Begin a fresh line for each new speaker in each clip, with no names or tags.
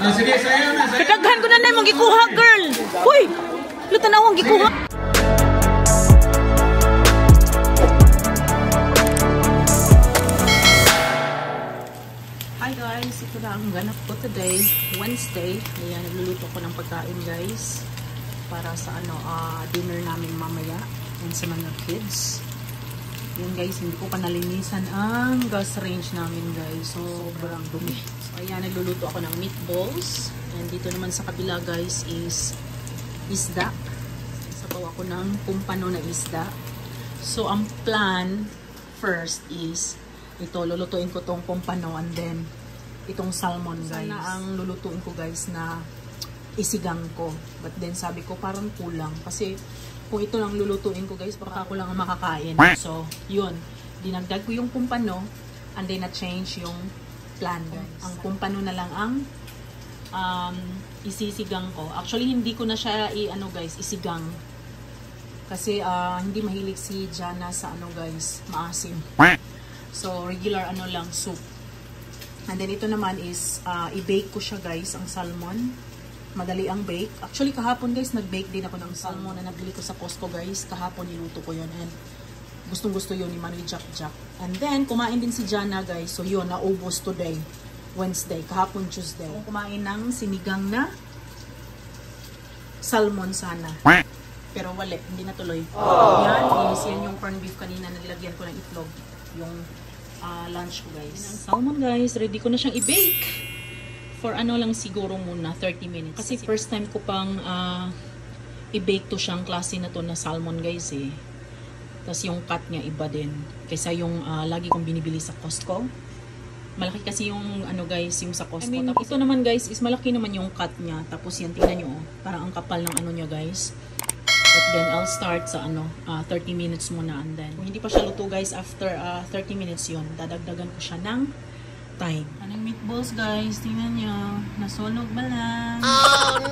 Sige, sayo na.
Kadaghan ko na na mong gikuha, girl. Uy, luta na akong gikuha. Hi guys, ito na ang ganap ko today, Wednesday. Ayan, nagluluto ko ng pagkain guys. Para sa dinner namin mamaya. And sa mga kids. Yan guys, hindi ko pa nalinisan ang gas range namin guys. So, sobrang dumi. So, ayan, nagluluto ako ng meatballs. And dito naman sa kabila guys is isda. Sabaw ako ng pumpano na isda. So, ang plan first is ito, lulutuin ko tong pumpano and then itong salmon guys. Sana ang lulutuin ko guys na isigang ko. But then sabi ko parang kulang. Kasi kung ito lang lulutuin ko guys, baka ako lang ang makakain. So, yun. Dinagdag ko yung pumpano and then na-change yung plan guys. Ang pumpano na lang ang isisigang ko. Actually, hindi ko na siya isigang. Kasi hindi mahilig si Jana sa guys, maasim. So, regular lang, soup. And then ito naman is i-bake ko siya guys, ang salmon. Madali ang bake. Actually, kahapon guys, nag-bake din ako ng salmon na nabili ko sa Costco guys. Kahapon niluto ko yun. And gustong-gusto yun ni Manoy Jack Jack. And then, kumain din si Jana guys. So yun, naubos today. Wednesday. Kahapon Tuesday. Kumain ng sinigang na salmon sana. Pero wala, hindi natuloy. Yan, inis yan yung corned beef kanina. Nilagyan ko ng itlog. Yung lunch ko guys. Ang salmon guys, ready ko na siyang i-bake. For lang siguro muna, 30 minutes. Kasi first time ko pang i-bake to siyang klase na to na salmon guys eh. Tapos yung cut niya iba din. Kaysa yung lagi kong binibili sa Costco. Malaki kasi yung guys, yung sa Costco. I mean, tapos ito naman guys, is malaki naman yung cut niya. Tapos yan, tingnan nyo. Parang ang kapal ng niya guys. But then I'll start sa 30 minutes muna. And then, kung hindi pa siya luto guys, after 30 minutes yun, dadagdagan ko siya ng time. Anong meatballs guys, tingnan nyo. Nasunog ba lang? Oh no!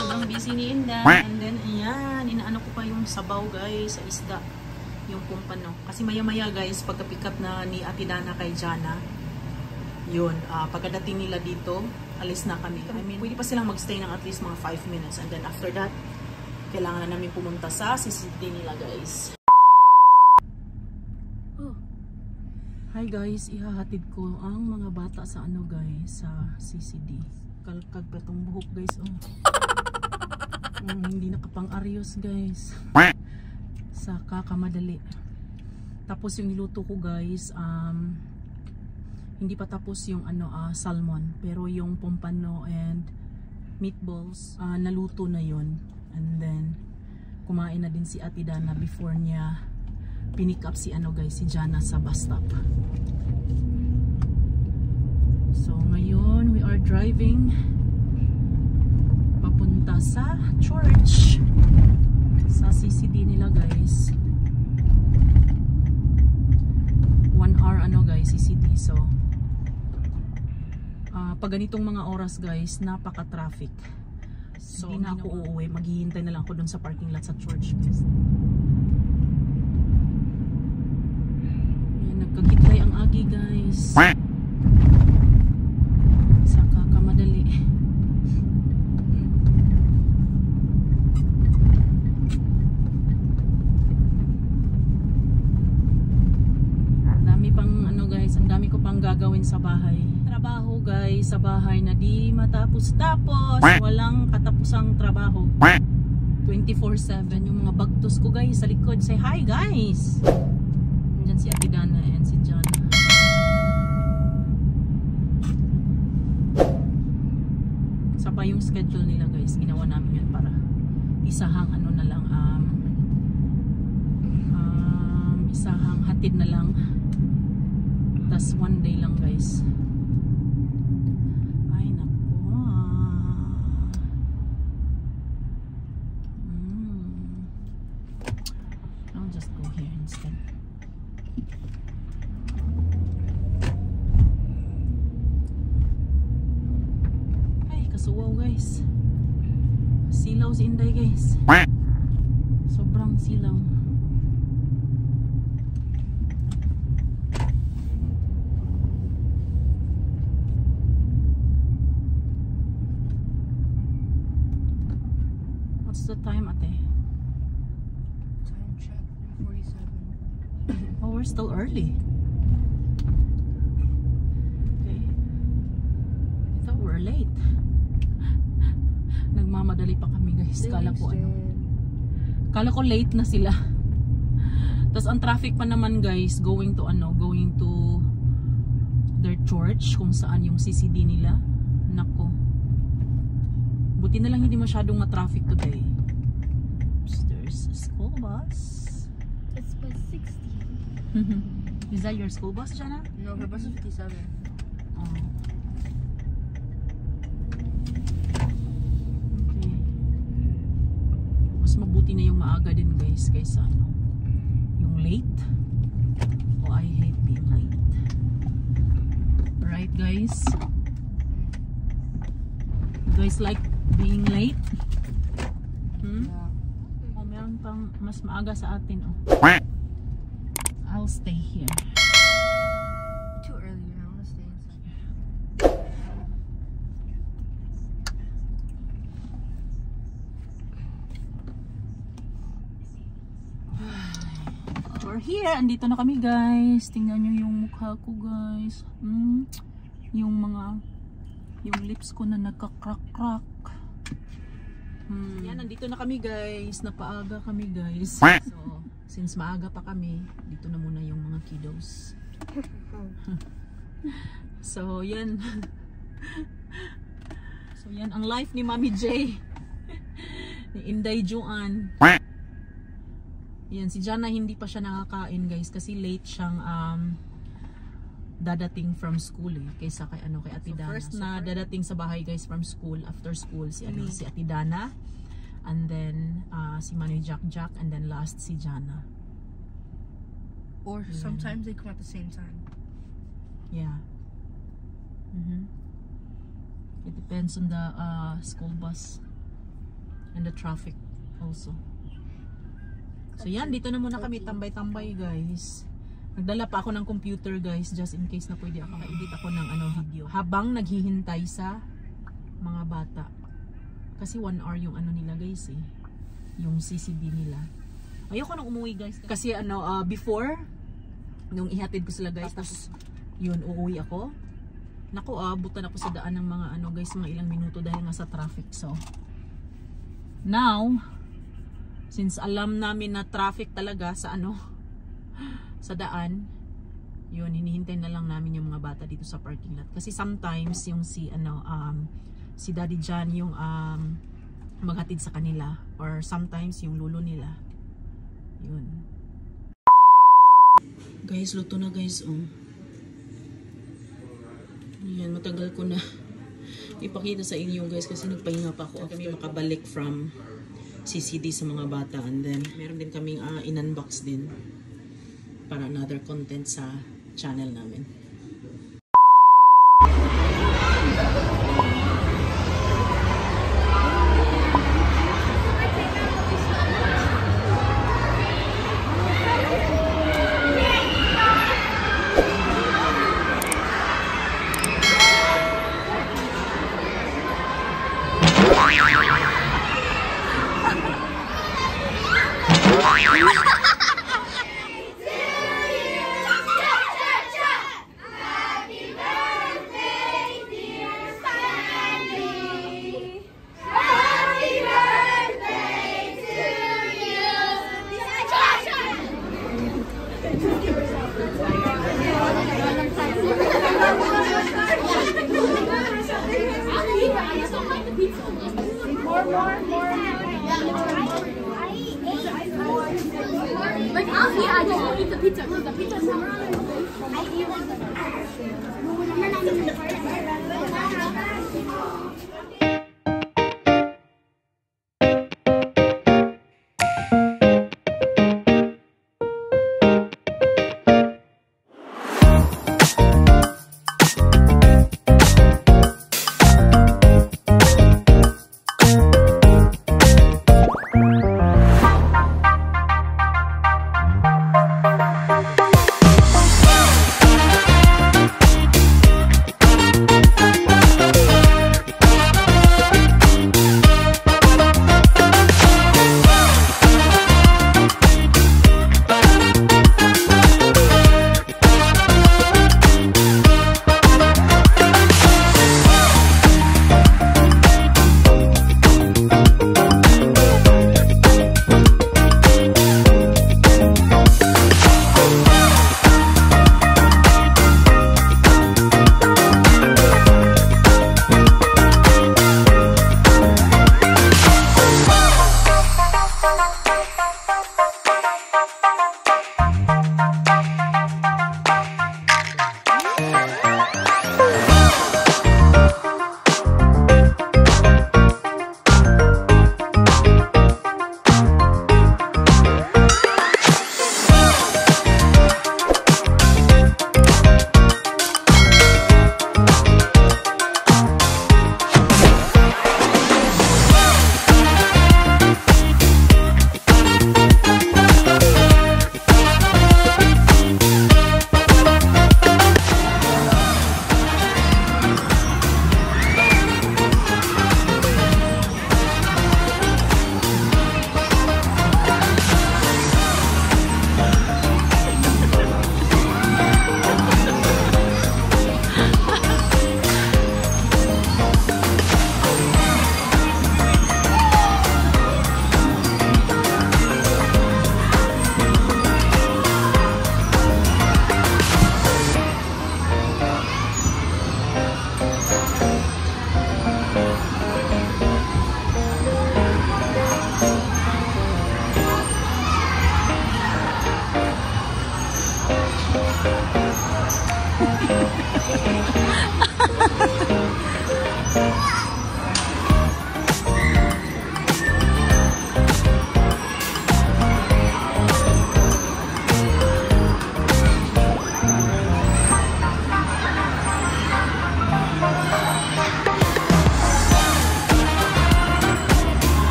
Sobrang busy ni Inda. And then, ayan, inaano ko pa yung sabaw guys, sa isda. Yung pumpano. Kasi maya-maya guys, pagka-pick up na ni Ate Dana kay Jana, yun, pagkadating nila dito, alis na kami. I mean, pwede pa silang magstay ng at least mga 5 minutes. And then after that, kailangan na namin pumunta sa CCD nila guys. Hi guys, ihahatid ko ang mga bata sa guys, sa CCD. Kalkag pa itong buhok guys, hindi nakapang-aryos guys. Sa kakamadali. Tapos yung niluto ko guys, hindi pa tapos yung salmon. Pero yung pompano and meatballs, naluto na yun. And then, kumain na din si Ate Dana before niya pinick up si guys, si Jana sa bus stop. So ngayon we are driving papunta sa church, sa CCD nila guys. 1 hour guys CCD. So pag ganitong mga oras guys, napaka-traffic. So hindi na ako uuwi, maghihintay na lang ako dun sa parking lot sa church guys. Nagkagitlay ang agi guys. Sa kakamadali. Ang dami pang guys, ang dami ko pang gagawin sa bahay. Trabaho guys, sa bahay na di matapos-tapos. Walang katapusang trabaho. 24/7 yung mga bagtos ko guys sa likod. Say hi guys. Nandyan si Ate Dana and si John. Sa pa yung schedule nila guys, ginawa namin yun para isahang na lang, isahang hatid na lang, tas 1 day lang guys. Ay nako, I'll just go here instead. Kasuwaw guys, silaw si Inday guys, sobrang silaw. the time, ate?
Time check, 3:47.
Oh, we're still early. Okay. I thought we're late. Nagmamadali pa kami, guys. Kala ko late na sila. Tapos ang traffic pa naman, guys, going to their church, kung saan yung CCD nila. Nako. Buti na lang hindi masyadong ma-traffic today. There's a school bus.
It's bus 60.
Is that your school bus, Jana?
No, her bus is 57.
Oh. Okay. Mas mabuti na yung maaga din, guys, kaysa yung late. Oh, I hate being late. Right, guys? You guys like being late?
Yeah.
Oh, meron pang mas maaga sa atin, oh. I'll stay here.
Too early, I want to stay inside.
We're here. Andito na kami, guys. Tingnan nyo yung mukha ko, guys. Yung lips ko na nagka-crack-crack. Yan, nandito na kami, guys. Napaaga kami, guys. So, since maaga pa kami, dito na muna yung mga kiddos. So, yan. So, yan ang life ni Mami J. Ni Inday Juan. Yan, si Jana hindi pa siya nakakain, guys, kasi late siyang dadating from school kaysa kay Ate Dana. First na dadating sa bahay, guys, from school, after school si Ate Dana, and then si Manny Jack, and then last si Jana.
Or sometimes they come at the same time.
Yeah. It depends on the school bus and the traffic also. So yan, dito na muna kami tambay-tambay, guys. Nagdala pa ako ng computer, guys, just in case na pwede ako ma-edit ako ng video habang naghihintay sa mga bata. Kasi 1 hour yung nila, guys, yung CCD nila. Ayoko nang umuwi, guys, kasi before nung ihatid ko sila, guys, tapos yun, uuwi ako. Naku, abutan ako sa daan ng mga guys, mga ilang minuto dahil nga sa traffic. So now, since alam namin na traffic talaga sa sa daan, yun, hinihintay na lang namin yung mga bata dito sa parking lot. Kasi sometimes yung si Daddy John yung maghatid sa kanila, or sometimes yung lolo nila. Yun. Guys, luto na, guys. Yan, matagal ko na ipakita sa inyo, guys, kasi nagpahinga pa ako. Kami makabalik from CCD sa mga bata, and then meron din kaming in-unbox din para another content sa channel namin.
Like, I just want to eat the pizza because the pizza is not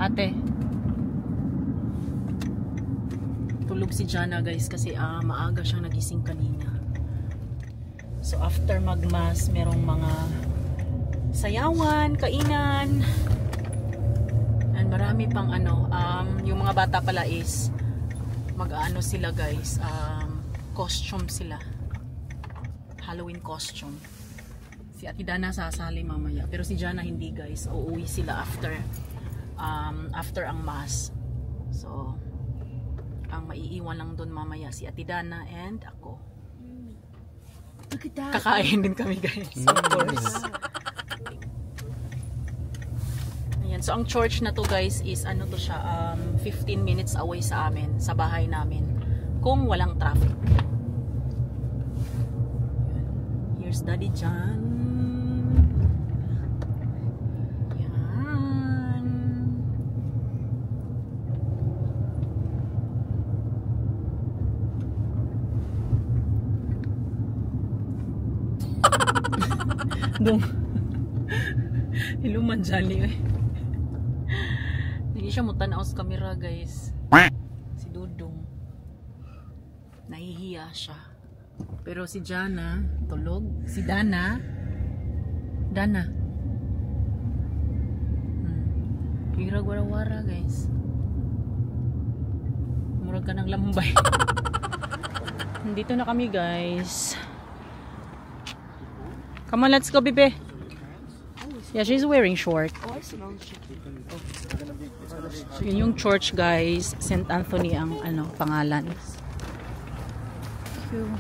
Ate, tulog si Jana guys kasi maaga siyang nagising kanina. So after magmas, merong mga sayawan, kainan, and marami pang yung mga bata pala is mag-ano sila guys, costume sila, Halloween costume. Si Ate Dana sasali mamaya, pero si Jana hindi guys, uuwi sila after ang mass. So ang maiiwan lang doon mamaya si Ate Dana and ako.
Look at that.
Kakain din kami guys, of course. Ayan, so ang church na to guys is ano to siya, 15 minutes away sa amin, sa bahay namin, kung walang traffic. Here's Daddy John. Dong. Iluman jali eh. Hindi siya mutanaw sa camera guys. Si Dudong. Nahihiya siya. Pero si Jana tulog. Si Dana. Hirag wara-wara guys. Murag ka ng lambay. Nandito na kami guys. Come on, let's go, Bibi. Yeah, she's wearing short. Yun yung church, guys. St. Anthony ang pangalan. Thank you.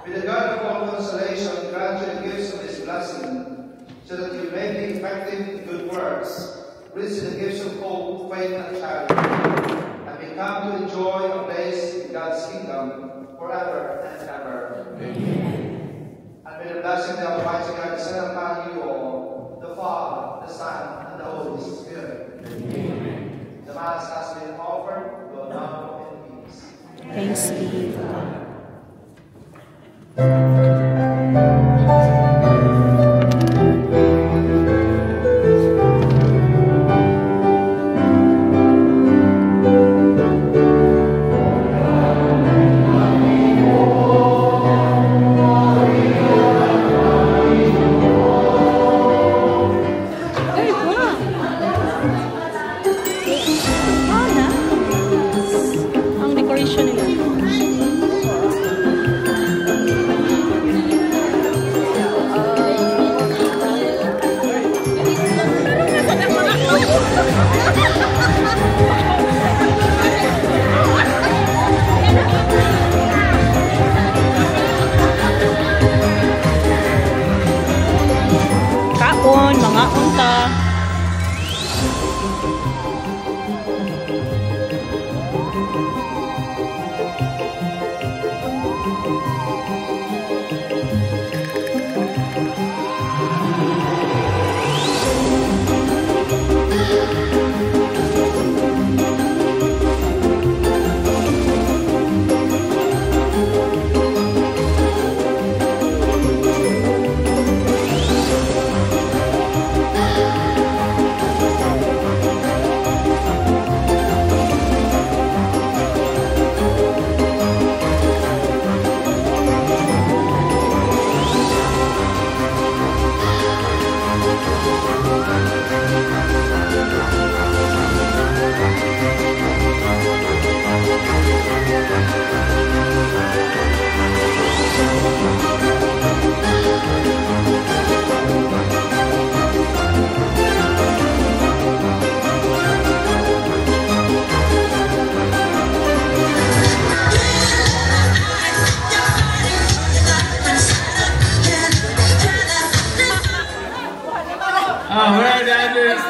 May the God of all consolation grant you the gifts of His blessing, so that you may be effective in good works, receive the gifts of hope, faith, and charity, and become to enjoy a place in God's kingdom forever and ever. Amen. And may the blessing of the Almighty God descend upon you all, the Father, the Son, and the Holy Spirit. Amen. The Mass has been offered. Go now in peace.
Thanks be to God. Ang decoration nila.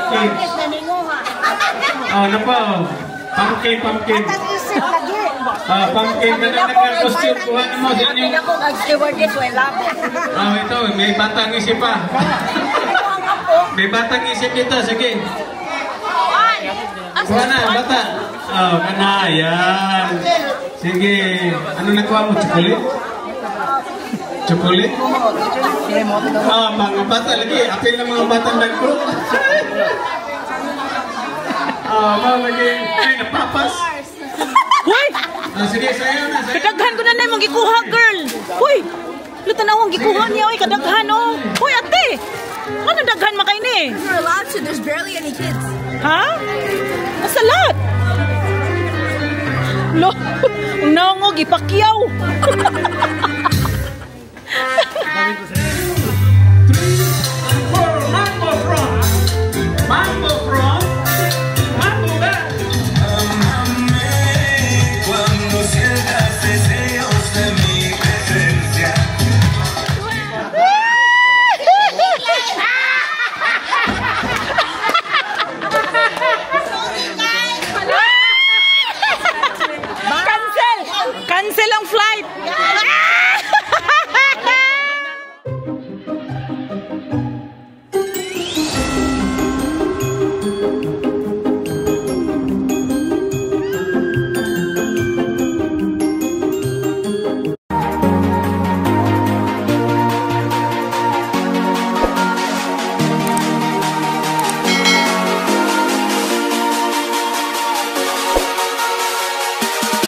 pumpkin. Oh, ano pa, oh. Pumpkin. Pumpkin ka na nag-costume. Kuha na mo sa inyo. Oh, ito, may batang isip pa. May batang isip ito, sige. Kuha na, bata. Oh, kana, yan. Sige. Ano nakuha mo, chocolate? Chocolate? Ah, mga bata lagi. Apil na mga batang nag-group. Ah, mga lagi. Ay, napapas.
Hoy!
Sige, sayo na.
Kadaghan ko na na mong gikuha, girl. Hoy! Lutanawang gikuha niya, oy, kadaghan, oh. Hoy, ate! Ano daghan makay ni?
We're allowed to. There's barely any kids.
Ha? Nasa lahat. Lo, ang nangog, ipakyaw.